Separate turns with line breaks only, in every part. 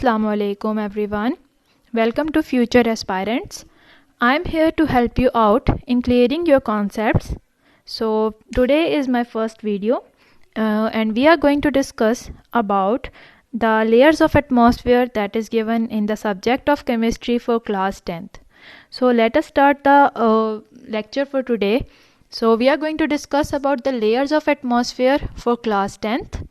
Assalamu alaikum everyone. Welcome to Future Aspirants. I'm here to help you out in clearing your concepts. So today is my first video and we are going to discuss about the layers of atmosphere that is given in the subject of chemistry for class 10th. So let us start the lecture for today. So we are going to discuss about the layers of atmosphere for class 10th.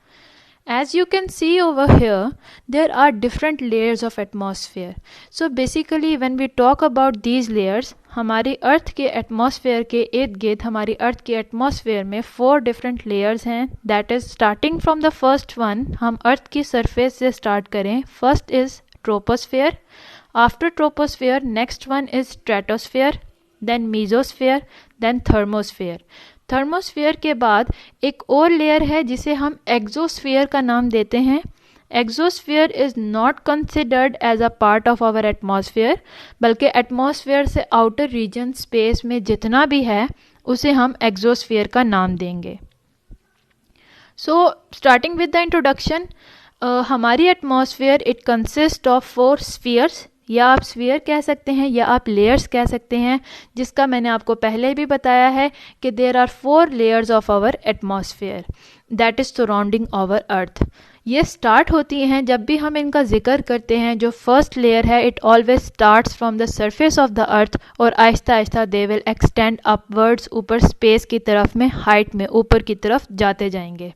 As you can see over here, there are different layers of atmosphere. So basically when we talk about these layers, हमारी अर्थ के atmosphere के इर्द गिर्द हमारी अर्थ के atmosphere में 4 different layers हैं. That is starting from the first one, हम अर्थ की सरफेस से स्टार्ट करें. First is troposphere. After troposphere next one is stratosphere, then mesosphere, then thermosphere. Thermosphere के बाद एक और लेयर है जिसे हम एक्सोस्फेयर का नाम देते हैं. Exosphere is not considered as a part of our atmosphere, बल्कि एटमॉस्फेयर से आउटर रीजन स्पेस में जितना भी है उसे हम एक्सोस्फेयर का नाम देंगे. So starting with the introduction, हमारी atmosphere it consist of 4 spheres, या आप स्फीयर कह सकते हैं या आप लेयर्स कह सकते हैं, जिसका मैंने आपको पहले भी बताया है कि there are 4 layers of our atmosphere that is surrounding our earth. ये स्टार्ट होती हैं जब भी हम इनका जिक्र करते हैं. जो फर्स्ट लेयर है it always starts from the surface of the अर्थ और Aahista Aahista they will extend upwards, ऊपर स्पेस की तरफ में, हाइट में ऊपर की तरफ जाते जाएंगे.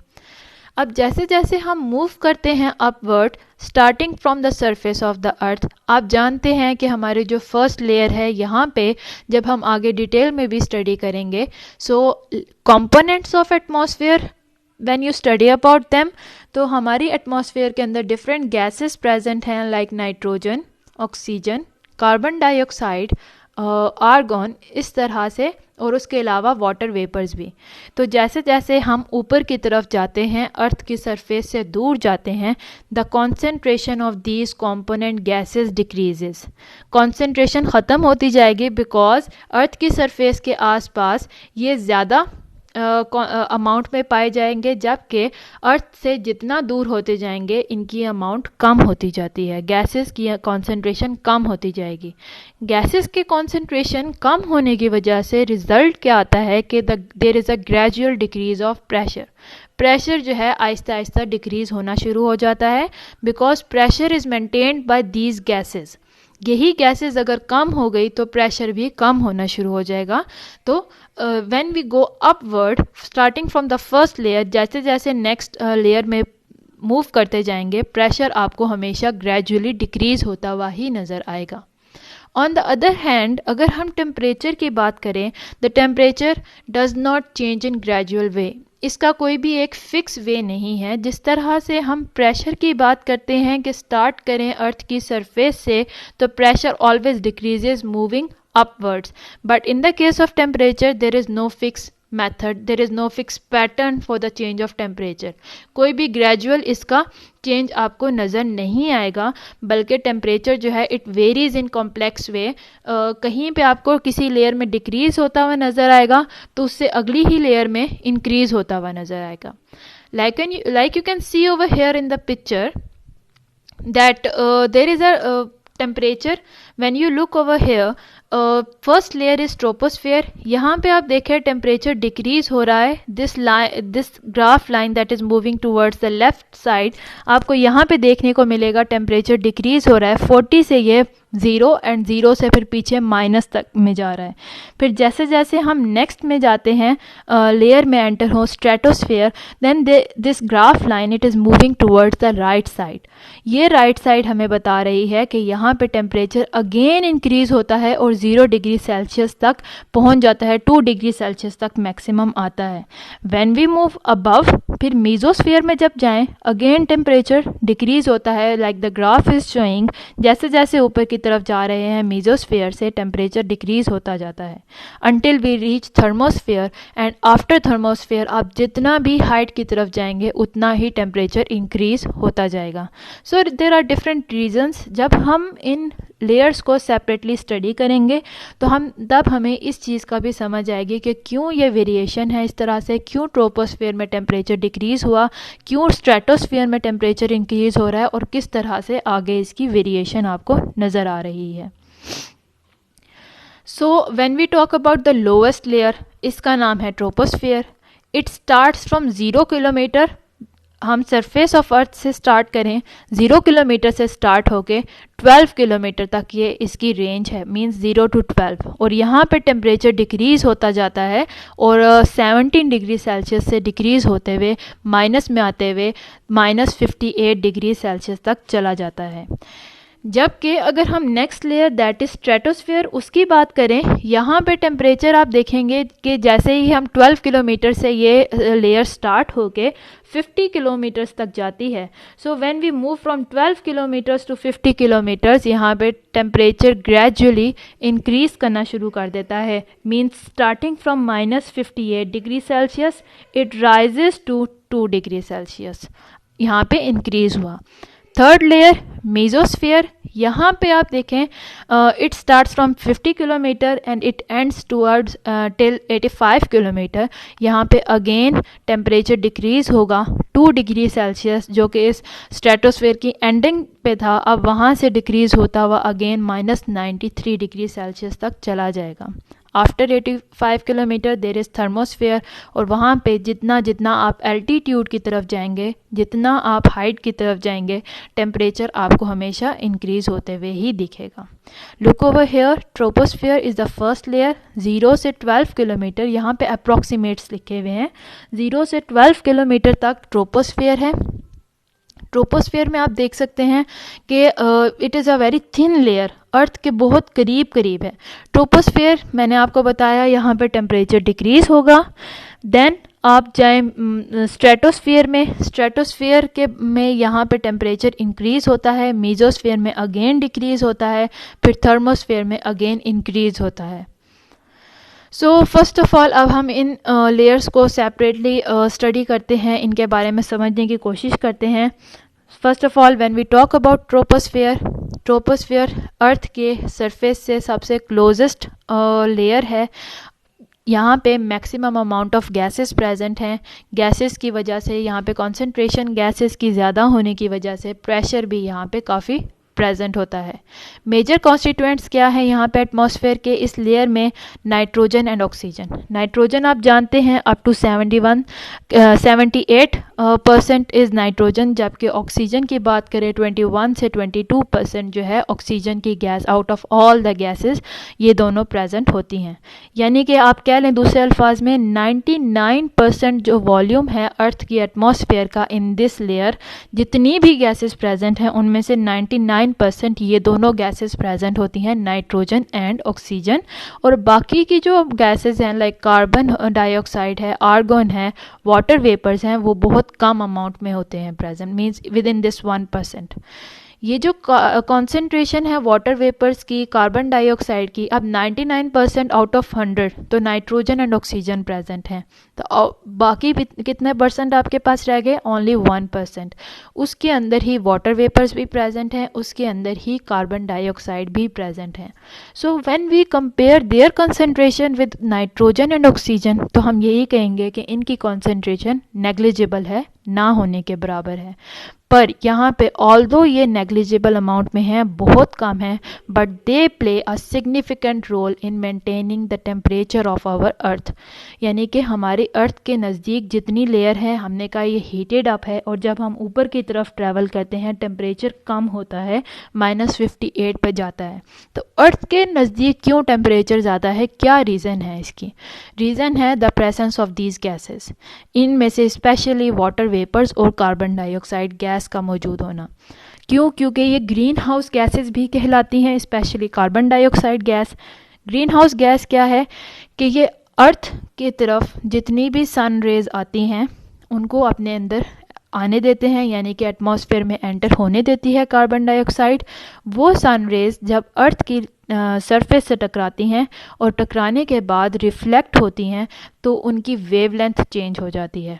अब जैसे जैसे हम मूव करते हैं upward starting from the surface of the अर्थ, आप जानते हैं कि हमारे जो फर्स्ट लेयर है यहाँ पे जब हम आगे डिटेल में भी स्टडी करेंगे, so components of atmosphere when you study about them, तो हमारी एटमॉस्फेयर के अंदर डिफरेंट गैसेस प्रेजेंट हैं like nitrogen, oxygen, carbon dioxide, argon, इस तरह से, और उसके अलावा वाटर वेपर्स भी. तो जैसे जैसे हम ऊपर की तरफ जाते हैं, अर्थ की सरफेस से दूर जाते हैं, the concentration of these component gases decreases. Concentration ख़त्म होती जाएगी बिकॉज अर्थ की सरफेस के आसपास ये ज़्यादा अमाउंट में पाए जाएंगे, जबकि अर्थ से जितना दूर होते जाएंगे इनकी अमाउंट कम होती जाती है. गैसेस की कॉन्सेंट्रेशन कम होती जाएगी. गैसेस के कॉन्सेंट्रेशन कम होने की वजह से रिज़ल्ट क्या आता है कि there is a gradual decrease of pressure. Pressure जो है आहिस्ता आहिस्ता डिक्रीज होना शुरू हो जाता है because pressure is maintained by these gases. यही गैसेस अगर कम हो गई तो प्रेशर भी कम होना शुरू हो जाएगा. तो when we go upward starting from the first layer, जैसे जैसे नेक्स्ट लेयर में मूव करते जाएंगे, प्रेशर आपको हमेशा ग्रेजुअली डिक्रीज होता हुआ ही नज़र आएगा. ऑन द अदर हैंड, अगर हम टेम्परेचर की बात करें, the temperature does not change in gradual way. इसका कोई भी एक फ़िक्स वे नहीं है. जिस तरह से हम प्रेशर की बात करते हैं कि स्टार्ट करें अर्थ की सरफेस से, तो pressure always decreases moving upwards. But in the case of temperature there is no fix method, there is no fix pattern for the change of temperature. कोई भी ग्रेजुअल इसका चेंज आपको नज़र नहीं आएगा, बल्कि टेम्परेचर जो है इट वेरीज़ इन कॉम्प्लेक्स वे. कहीं पे आपको किसी लेयर में डिक्रीज़ होता हुआ नज़र आएगा तो उससे अगली ही लेयर में इंक्रीज़ होता हुआ नज़र आएगा. like you can see over here in the picture that there is a temperature. when you look over here, first layer is troposphere. यहाँ पे आप देखें टेम्परेचर डिक्रीज हो रहा है. This graph line that is moving towards the left side, आपको यहाँ पे देखने को मिलेगा टेम्परेचर डिक्रीज हो रहा है. 40 से ये 0 एंड 0 से फिर पीछे माइनस तक में जा रहा है. फिर जैसे जैसे हम नेक्स्ट में जाते हैं, लेयर में एंटर हो stratosphere, then this graph line it is moving towards the right side. ये राइट साइड हमें बता रही है कि यहाँ पे टेम्परेचर अगेन इंक्रीज होता है और 0 डिग्री सेल्सियस तक पहुँच जाता है. 2 डिग्री सेल्सियस तक मैक्सिमम आता है. व्हेन वी मूव अबव, फिर मीजोस्फेयर में जब जाएं, अगेन टेम्परेचर डिक्रीज होता है like the graph is showing. जैसे जैसे ऊपर की तरफ जा रहे हैं मीजोस्फेयर से टेम्परेचर डिक्रीज होता जाता है until we reach thermosphere. And after thermosphere आप जितना भी हाइट की तरफ जाएंगे उतना ही टेम्परेचर इंक्रीज होता जाएगा. So there are different reasons. जब हम इन लेयर्स को सेपरेटली स्टडी करेंगे तो तब हमें इस चीज़ का भी समझ आएगी कि क्यों ये वेरिएशन है इस तरह से, क्यों ट्रोपोस्फेयर में टेम्परेचर डिक्रीज़ हुआ, क्यों स्ट्रेटोस्फेयर में टेम्परेचर इंक्रीज़ हो रहा है और किस तरह से आगे इसकी वेरिएशन आपको नज़र आ रही है। So when we talk about the lowest layer, इसका नाम है troposphere. It starts from 0 kilometre, हम सरफेस ऑफ अर्थ से स्टार्ट करें 0 किलोमीटर से स्टार्ट होके 12 किलोमीटर तक ये इसकी रेंज है, मींस 0 to 12, और यहाँ पे टेम्परेचर डिक्रीज़ होता जाता है और 17 डिग्री सेल्सियस से डिक्रीज़ होते हुए माइनस में आते हुए -58 डिग्री सेल्सियस तक चला जाता है। जबकि अगर हम next layer that is stratosphere उसकी बात करें, यहाँ पे टेम्परेचर आप देखेंगे कि जैसे ही हम 12 किलोमीटर से ये लेयर स्टार्ट होके 50 किलोमीटर्स तक जाती है। So when we move from 12 kilometres to 50 kilometres, यहाँ पे टेम्परेचर ग्रेजुअली इंक्रीज करना शुरू कर देता है, means starting from -58 degree Celsius it rises to 2 degree Celsius, यहाँ पे इंक्रीज हुआ। थर्ड लेयर मेसोस्फेयर, यहाँ पे आप देखें it starts from 50 kilometre and it ends towards till 85 kilometre. यहाँ पे अगेन टेम्परेचर डिक्रीज़ होगा 2 डिग्री सेल्सियस, जो कि इस स्ट्रेटोस्फेयर की एंडिंग पे था, अब वहाँ से डिक्रीज़ होता हुआ अगेन -93 डिग्री सेल्सियस तक चला जाएगा। After 85 kilometre there is thermosphere, और वहाँ पे जितना जितना आप एल्टीट्यूड की तरफ जाएंगे, जितना आप हाइट की तरफ जाएंगे, टेम्परेचर आपको हमेशा इंक्रीज़ होते हुए ही दिखेगा। Look over here, troposphere is the first layer. 0 से 12 किलोमीटर, यहाँ पे अप्रॉक्सीमेट्स लिखे हुए हैं, 0 से 12 किलोमीटर तक ट्रोपोस्फेयर है। ट्रोपोस्फेयर में आप देख सकते हैं कि it is a very thin layer, earth के बहुत करीब करीब है। ट्रोपोस्फेयर मैंने आपको बताया यहाँ पे टेम्परेचर डिक्रीज़ होगा। देन आप जाएं स्ट्रेटोस्फेयर में, स्ट्रेटोस्फेयर के में यहाँ पे टेम्परेचर इंक्रीज़ होता है, मेसोस्फेयर में अगेन डिक्रीज़ होता है, फिर थर्मोस्फेयर में अगेन इंक्रीज़ होता है। सो फर्स्ट ऑफ ऑल अब हम इन लेयर्स को सेपरेटली स्टडी करते हैं, इनके बारे में समझने की कोशिश करते हैं। First of all when we talk about troposphere, troposphere earth के सरफेस से सबसे क्लोजेस्ट लेयर है। यहाँ पे maximum amount of gases present हैं। गैसेस की वजह से यहाँ पे कंसंट्रेशन गैसेस की ज़्यादा होने की वजह से प्रेशर भी यहाँ पे काफ़ी प्रेजेंट होता है। मेजर कॉन्स्टिट्यूएंट्स क्या है यहाँ पे एटमॉस्फेयर के इस लेयर में? Nitrogen and oxygen. नाइट्रोजन आप जानते हैं अप टू 78% इज़ नाइट्रोजन, जबकि ऑक्सीजन की बात करें 21 से 22% जो है ऑक्सीजन की gas out of all the gases ये दोनों प्रेजेंट होती हैं। यानी कि आप कह लें दूसरे अल्फाज में 99% जो वॉल्यूम है अर्थ की एटमॉस्फेयर का इन दिस लेयर, जितनी भी गैसेस प्रेजेंट हैं उनमें से 99% ये दोनों गैसेस प्रेजेंट होती हैं, नाइट्रोजन एंड ऑक्सीजन। और बाकी की जो गैसेस हैं लाइक कार्बन डाइऑक्साइड है, आर्गन है, वाटर वेपर्स हैं, वो बहुत कम अमाउंट में होते हैं present, means with in this 1%। ये जो कॉन्सेंट्रेशन है वाटर वेपर्स की, कार्बन डाइऑक्साइड की, अब 99% आउट ऑफ 100 तो नाइट्रोजन एंड ऑक्सीजन प्रेजेंट हैं, तो बाकी कितने परसेंट आपके पास रह गए? ओनली 1%। उसके अंदर ही वाटर वेपर्स भी प्रेजेंट हैं, उसके अंदर ही कार्बन डाइऑक्साइड भी प्रेजेंट हैं। So when we compare their concentration with nitrogen and oxygen, तो हम यही कहेंगे कि इनकी कॉन्सेंट्रेशन नेग्लिजिबल है, ना होने के बराबर है। पर यहाँ पे ऑल्दो ये नेग्लिजिबल अमाउंट में है, बहुत कम है, but they play a significant role in maintaining the temperature of our earth. यानी कि हमारी अर्थ के नज़दीक जितनी लेयर है, हमने कहा ये हीटेड अप है, और जब हम ऊपर की तरफ ट्रैवल करते हैं टेम्परेचर कम होता है, -58 पे जाता है। तो अर्थ के नज़दीक क्यों टेम्परेचर ज़्यादा है? क्या रीज़न है इसकी? रीज़न है the presence of these gases, इनमें से स्पेशली वाटर वेपर्स और कार्बन डाइऑक्साइड गैस का मौजूद होना। क्यों? क्योंकि ये ग्रीन हाउस गैसेस भी कहलाती हैं, specially carbon dioxide gas. Green house gas क्या है कि ये अर्थ की तरफ जितनी भी सन रेज आती हैं उनको अपने अंदर आने देते हैं, यानी कि एटमॉस्फेयर में एंटर होने देती है कार्बन डाइऑक्साइड। वो सन रेज जब अर्थ की सरफेस से टकराती हैं और टकराने के बाद रिफ्लेक्ट होती हैं तो उनकी वेवलेंथ चेंज हो जाती है।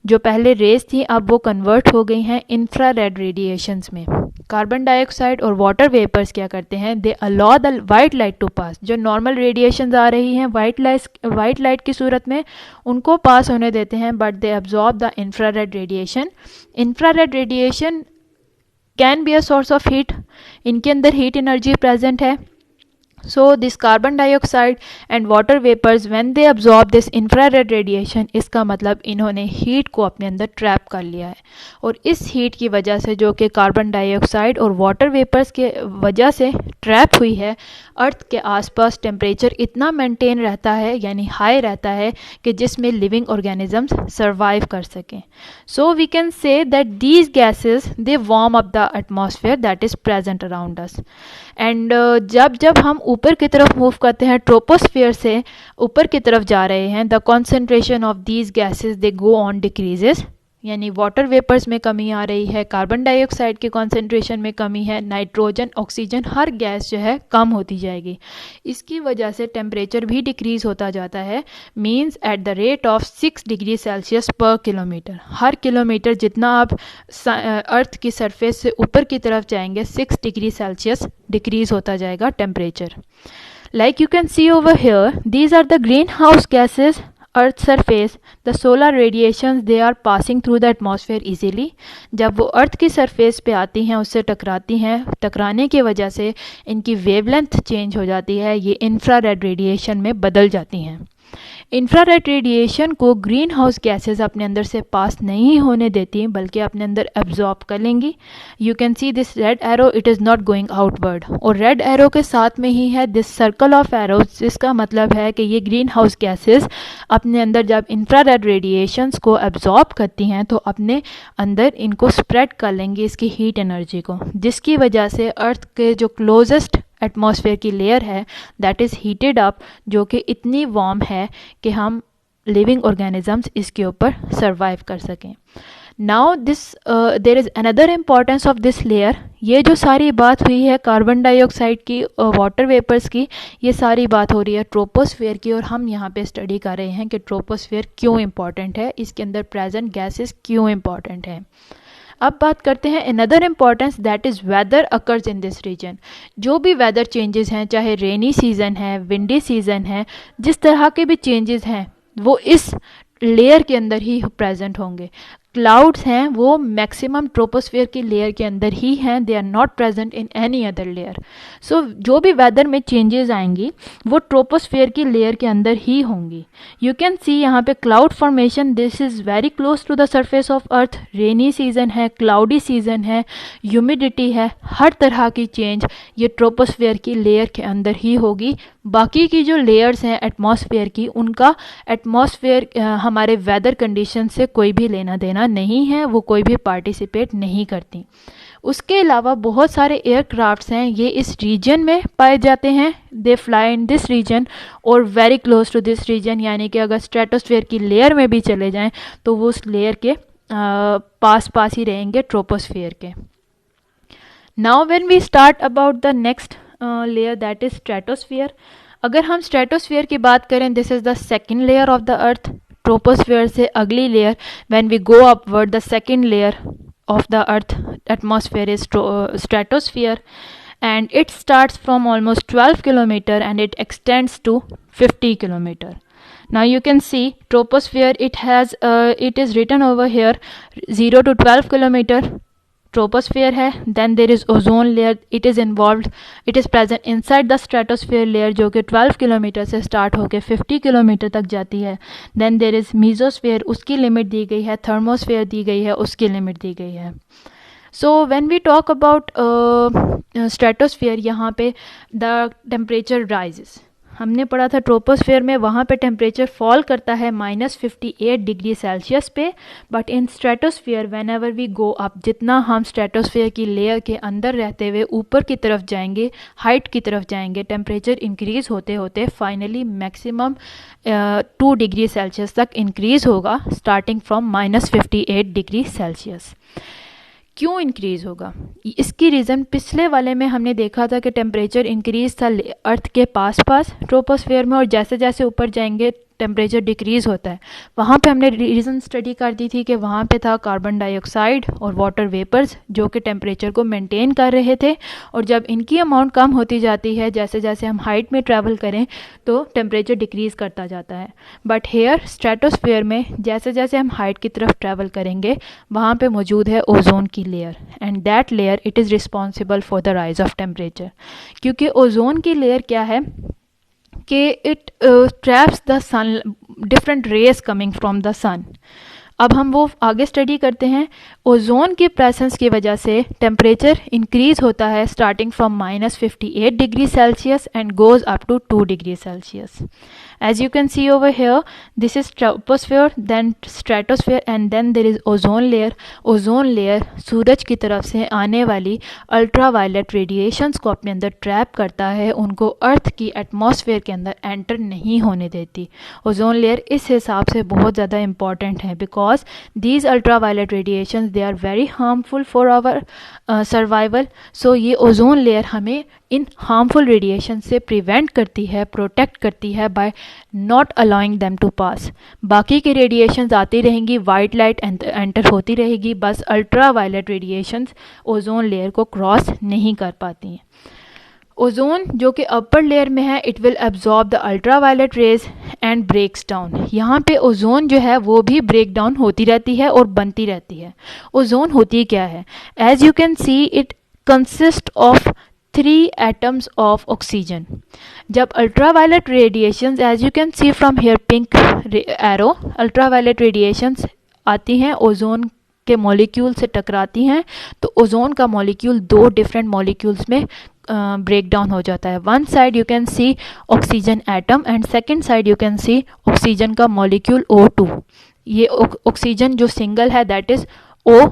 जो पहले रेज थी अब वो कन्वर्ट हो गई हैं इंफ्रारेड रेडिएशंस में। कार्बन डाइऑक्साइड और वाटर वेपर्स क्या करते हैं, they allow the white light to pass. जो नॉर्मल रेडिएशंस आ रही हैं वाइट लाइट की सूरत में, उनको पास होने देते हैं, but they absorb the infrared radiation. Infrared radiation can be a source of heat, इनके अंदर हीट एनर्जी प्रेजेंट है। So this carbon dioxide and water vapors when they absorb this infrared radiation, इसका मतलब इन्होंने हीट को अपने अंदर trap कर लिया है। और इस हीट की वजह से, जो कि कार्बन डाइऑक्साइड और वाटर वेपर्स के वजह से ट्रैप हुई है, अर्थ के आसपास टेम्परेचर इतना मेंटेन रहता है, यानी हाई रहता है, कि जिसमें लिविंग ऑर्गेनिजम्स सर्वाइव कर सकें। So we can say that these gases they warm up the atmosphere that is present around us. And जब हम ऊपर की तरफ मूव करते हैं, ट्रोपोस्फियर से ऊपर की तरफ जा रहे हैं, the concentration of these gases they go on decreases, यानी वाटर वेपर्स में कमी आ रही है, कार्बन डाइऑक्साइड के कॉन्सेंट्रेशन में कमी है, नाइट्रोजन, ऑक्सीजन, हर गैस जो है कम होती जाएगी। इसकी वजह से टेम्परेचर भी डिक्रीज़ होता जाता है, means at the rate of 6 degree Celsius पर किलोमीटर। हर किलोमीटर जितना आप अर्थ की सरफेस से ऊपर की तरफ जाएंगे, 6 डिग्री सेल्सियस डिक्रीज़ होता जाएगा temperature. Like you can see over here, these are the greenhouse gases, earth surface, the solar radiations, they are passing through the atmosphere easily। जब वो अर्थ की सरफेस पे आती हैं, उससे टकराती हैं, टकराने की वजह से इनकी वेवलेंथ चेंज हो जाती है, ये इंफ्रारेड रेडिएशन में बदल जाती हैं। इंफ्रारेड रेडिएशन को ग्रीन हाउस गैसेज अपने अंदर से पास नहीं होने देती, बल्कि अपने अंदर एब्जॉर्ब कर लेंगी। You can see this red arrow, it is not going outward, और रेड एरो के साथ में ही है दिस सर्कल ऑफ एरोज, जिसका मतलब है कि ये ग्रीन हाउस गैसेज अपने अंदर जब इंफ्रारेड रेडिएशंस को एब्जॉर्ब करती हैं तो अपने अंदर इनको स्प्रेड कर लेंगी, इसकी हीट एनर्जी को, जिसकी वजह से अर्थ के जो क्लोजेस्ट एटमॉस्फेयर की लेयर है दैट इज़ हीटेड अप, जो कि इतनी वार्म है कि हम लिविंग ऑर्गेनिजम्स इसके ऊपर सर्वाइव कर सकें। Now this there is another importance of this layer. ये जो सारी बात हुई है कार्बन डाइऑक्साइड की, वाटर वेपर्स की, ये सारी बात हो रही है ट्रोपोस्फेयर की, और हम यहाँ पे स्टडी कर रहे हैं कि ट्रोपोस्फेयर क्यों इम्पॉर्टेंट है, इसके अंदर प्रेजेंट गैसेस क्यों इम्पॉर्टेंट हैं। अब बात करते हैं another importance that is weather occurs in this region. जो भी वेदर चेंजेस हैं, चाहे रेनी सीज़न है, विंडी सीज़न है, जिस तरह के भी चेंजेस हैं वो इस लेयर के अंदर ही प्रेजेंट होंगे। क्लाउड्स हैं वो मैक्सिमम ट्रोपोस्फेयर की लेयर के अंदर ही हैं, they are not present in any other layer. So जो भी वेदर में चेंजेस आएंगी वो ट्रोपोस्फेयर की लेयर के अंदर ही होंगी। यू कैन सी यहाँ पे cloud formation, this is very close to the surface of earth. Rainy season है, क्लाउडी सीजन है, ह्यूमिडिटी है, हर तरह की चेंज ये ट्रोपोस्फेयर की लेयर के अंदर ही होगी। बाकी की जो लेयर्स हैं एटमॉस्फेयर की, उनका एटमॉस्फेयर हमारे वेदर कंडीशन से कोई भी लेना देना नहीं है, वो कोई भी पार्टिसिपेट नहीं करती। उसके अलावा बहुत सारे एयरक्राफ्ट्स हैं, ये इस रीजन में पाए जाते हैं, they fly in this region और very close to this region, यानी कि अगर स्ट्रेटोस्फेयर की लेयर में भी चले जाएं तो वो उस लेयर के पास ही रहेंगे ट्रोपोस्फेयर के। Now when we start about the next layer that is stratosphere. अगर हम स्ट्रेटोस्फेयर की बात करें, this is the second layer of the earth. Troposphere से अगली layer, when we go upward, the second layer of the earth atmosphere is stratosphere, and it starts from almost 12 kilometer and it extends to 50 kilometer. Now you can see troposphere, it is written over here 0 to 12 kilometer troposphere है। then there is ozone layer, it is involved, it is present inside the stratosphere layer जो कि 12 kilometre से start होकर 50 kilometre तक जाती है। then there is mesosphere, उसकी limit दी गई है, थर्मोस्फेयर दी गई है, उसकी लिमिट दी गई है। So when we talk about stratosphere, यहाँ पे द टेम्परेचर राइजेस, हमने पढ़ा था ट्रोपोस्फेयर में वहाँ पे टेम्परेचर फॉल करता है -58 डिग्री सेल्सियस पे, but in stratosphere whenever we go up, जितना हम स्ट्रेटोस्फेयर की लेयर के अंदर रहते हुए ऊपर की तरफ जाएंगे, हाइट की तरफ जाएंगे, टेम्परेचर इंक्रीज़ होते होते फाइनली मैक्सिमम 2 डिग्री सेल्सियस तक इंक्रीज़ होगा, स्टार्टिंग फ्रॉम -58 डिग्री सेल्सियस। क्यों इंक्रीज़ होगा? इसकी रीज़न पिछले वाले में हमने देखा था कि टेम्परेचर इंक्रीज़ था अर्थ के पास ट्रोपोस्फेयर में, और जैसे जैसे ऊपर जाएंगे टेम्परेचर डिक्रीज़ होता है। वहाँ पे हमने रीज़न स्टडी कर दी थी कि वहाँ पे था कार्बन डाइऑक्साइड और वाटर वेपर्स जो कि टेम्परेचर को मेंटेन कर रहे थे, और जब इनकी अमाउंट कम होती जाती है जैसे जैसे हम हाइट में ट्रैवल करें तो टेम्परेचर डिक्रीज़ करता जाता है। बट हेयर स्ट्रेटोस्फेयर में जैसे जैसे हम हाइट की तरफ ट्रैवल करेंगे वहाँ पे मौजूद है ओजोन की layer, and that layer it is responsible for the rise of temperature. क्योंकि ओजोन की लेयर क्या है कि it traps the sun different rays coming from the sun. अब हम वो आगे स्टडी करते हैं। ओजोन की प्रेजेंस की वजह से टेम्परेचर इंक्रीज होता है starting from -58 degree Celsius and goes up to 2 degree Celsius. As you can see over here, this is troposphere, then stratosphere, and then there is ozone layer. Ozone layer सूरज की तरफ से आने वाली ultraviolet radiations को अपने अंदर trap करता है, उनको अर्थ की एटमॉस्फेयर के अंदर एंटर नहीं होने देती। ओजोन लेयर इस हिसाब से बहुत ज़्यादा इंपॉर्टेंट है because these ultraviolet radiations they are very harmful for our survival. So ये ओजोन लेयर हमें इन हार्मफुल रेडिएशन से प्रिवेंट करती है, प्रोटेक्ट करती है by not allowing them to pass. बाकी की रेडिएशंस आती रहेंगी, वाइट लाइट एंटर होती रहेगी, बस ultra violet radiations ozone layer को क्रॉस नहीं कर पाती हैं। ओजोन जो कि अपर लेयर में है it will absorb the ultra violet rays and breaks down. यहाँ पे ओजोन जो है वो भी ब्रेक डाउन होती रहती है और बनती रहती है। ओजोन होती क्या है? As you can see it consist of 3 atoms of oxygen. जब ultraviolet radiations, as you can see from here pink arrow, ultraviolet radiations आती हैं ओजोन के मॉलिक्यूल से टकराती हैं तो ओजोन का मॉलिक्यूल 2 डिफरेंट मॉलिक्यूल्स में ब्रेक डाउन हो जाता है। One side you can C oxygen atom and second side you can C oxygen का मॉलिक्यूल O2। ये ऑक्सीजन जो सिंगल है that is O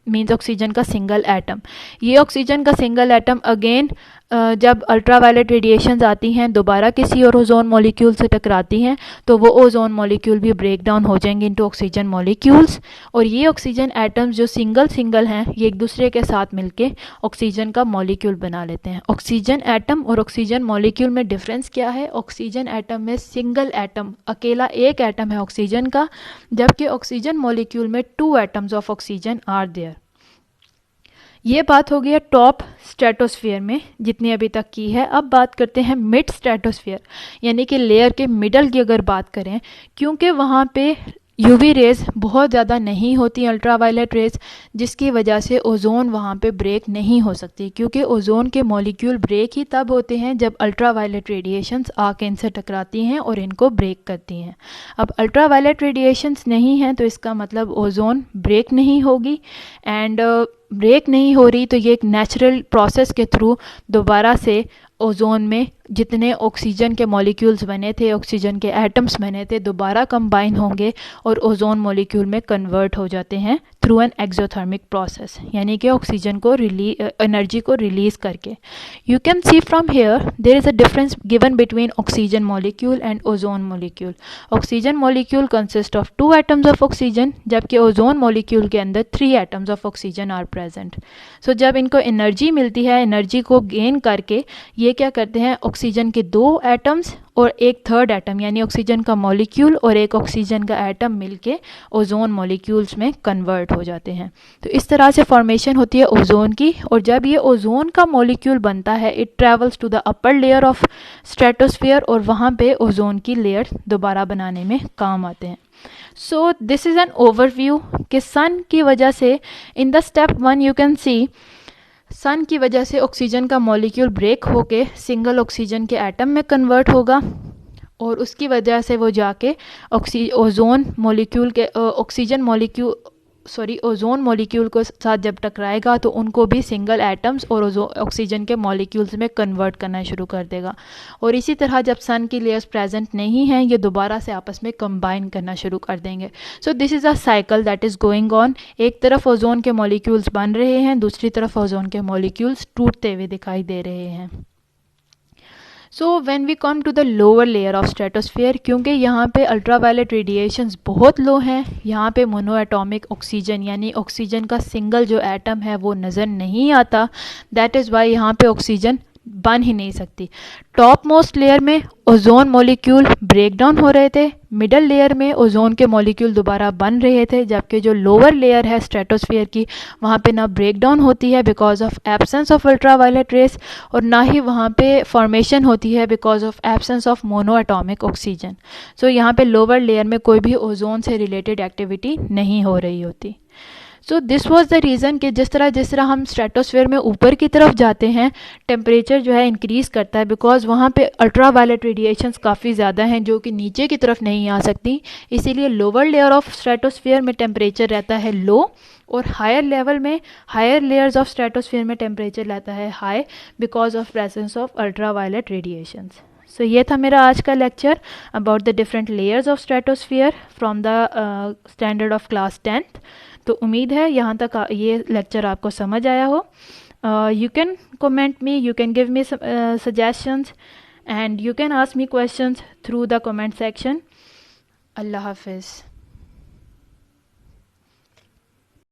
means oxygen का सिंगल एटम। ये ऑक्सीजन का सिंगल एटम अगेन जब अल्ट्रावायलेट रेडिएशंस आती हैं दोबारा किसी और ओजोन मॉलिक्यूल से टकराती हैं तो वो ओजोन मॉलिक्यूल भी ब्रेक डाउन हो जाएंगे इनटू ऑक्सीजन मॉलिक्यूल्स, और ये ऑक्सीजन एटम्स जो सिंगल हैं ये एक दूसरे के साथ मिलके ऑक्सीजन का मॉलिक्यूल बना लेते हैं। ऑक्सीजन एटम और ऑक्सीजन मॉलिक्यूल में डिफरेंस क्या है? ऑक्सीजन एटम में सिंगल एटम, अकेला एक एटम है ऑक्सीजन का, जबकि ऑक्सीजन मॉलिक्यूल में 2 atoms of oxygen are there. ये बात हो गई है टॉप स्ट्रेटोस्फीयर में जितनी अभी तक की है। अब बात करते हैं मिड स्ट्रेटोस्फीयर यानी कि लेयर के मिडल की अगर बात करें, क्योंकि वहाँ पे यूवी रेज बहुत ज़्यादा नहीं होती अल्ट्रावायलेट रेज, जिसकी वजह से ओजोन वहाँ पे ब्रेक नहीं हो सकती, क्योंकि ओजोन के मॉलिक्यूल ब्रेक ही तब होते हैं जब अल्ट्रावायलेट रेडिएशंस आके इनसे टकराती हैं और इनको ब्रेक करती हैं। अब अल्ट्रावायलेट रेडिएशंस नहीं हैं तो इसका मतलब ओजोन ब्रेक नहीं होगी, एंड ब्रेक नहीं हो रही तो ये एक नेचुरल प्रोसेस के थ्रू दोबारा से ओजोन में जितने ऑक्सीजन के मॉलिक्यूल्स बने थे, ऑक्सीजन के एटम्स बने थे, दोबारा कंबाइन होंगे और ओजोन मॉलिक्यूल में कन्वर्ट हो जाते हैं थ्रू एन एक्सोथर्मिक प्रोसेस, यानी कि ऑक्सीजन को एनर्जी को रिलीज करके। You can see from here there is a difference given between oxygen molecule and ozone molecule. Oxygen molecule consist of 2 atoms of oxygen, जबकि ozone molecule के अंदर 3 atoms of oxygen are present. So जब इनको energy मिलती है, energy को gain करके ये क्या करते हैं, ऑक्सीजन के 2 एटम्स और एक थर्ड एटम यानी ऑक्सीजन का मॉलिक्यूल और एक ऑक्सीजन का एटम मिलके ओजोन मॉलिक्यूल्स में कन्वर्ट हो जाते हैं। तो इस तरह से फॉर्मेशन होती है ओजोन की, और जब ये ओजोन का मॉलिक्यूल बनता है it travels to the upper layer of stratosphere और वहाँ पे ओजोन की लेयर दोबारा बनाने में काम आते हैं। So this is an overview कि सन की वजह से in the step 1 you can see sun की वजह से ऑक्सीजन का मॉलिक्यूल ब्रेक होके सिंगल ऑक्सीजन के एटम में कन्वर्ट होगा, और उसकी वजह से वो जाके ओजोन मॉलिक्यूल के ओजोन मॉलिक्यूल को साथ जब टकराएगा तो उनको भी सिंगल एटम्स और ऑक्सीजन के मॉलिक्यूल्स में कन्वर्ट करना शुरू कर देगा। और इसी तरह जब सन की लेयर्स प्रेजेंट नहीं हैं ये दोबारा से आपस में कंबाइन करना शुरू कर देंगे। सो this is a cycle that is going on. एक तरफ ओजोन के मॉलिक्यूल्स बन रहे हैं, दूसरी तरफ ओजोन के मॉलिक्यूल्स टूटते हुए दिखाई दे रहे हैं। So when we come to the lower layer of stratosphere, क्योंकि यहाँ पे अल्ट्रावायलेट रेडिएशंस बहुत लो हैं, यहाँ पे मोनो एटॉमिक ऑक्सीजन यानी ऑक्सीजन का सिंगल जो एटम है वो नज़र नहीं आता, दैट इज़ वाई यहाँ पे ऑक्सीजन बन ही नहीं सकती। टॉप मोस्ट लेयर में ओजोन मॉलिक्यूल ब्रेक डाउन हो रहे थे, मिडल लेयर में ओजोन के मॉलिक्यूल दोबारा बन रहे थे, जबकि जो लोअर लेयर है स्ट्रेटोस्फेयर की वहाँ पे ना ब्रेक डाउन होती है because of absence of ultraviolet rays, और ना ही वहाँ पे फॉर्मेशन होती है because of absence of mono atomic oxygen. So यहाँ पे लोअर लेयर में कोई भी ओजोन से रिलेटेड एक्टिविटी नहीं हो रही होती। So this was the reason कि जिस तरह हम स्ट्रेटोस्फेयर में ऊपर की तरफ जाते हैं टेम्परेचर जो है इंक्रीज़ करता है, बिकॉज वहाँ पे अल्ट्रावायलेट रेडिएशंस काफ़ी ज़्यादा हैं जो कि नीचे की तरफ नहीं आ सकती, इसीलिए लोअर लेयर ऑफ स्ट्रेटोस्फेयर में टेम्परेचर रहता है लो, और हायर लेवल में हायर लेयर्स ऑफ स्ट्रेटोस्फेयर में टेम्परेचर रहता है high because of presence of ultraviolet radiations. So ये था मेरा आज का lecture about the different layers of stratosphere from the standard of class 10th। तो उम्मीद है यहाँ तक ये लेक्चर आपको समझ आया हो। You can comment me, you can give me suggestions and you can ask me questions through the comment section. Allah हाफिज़।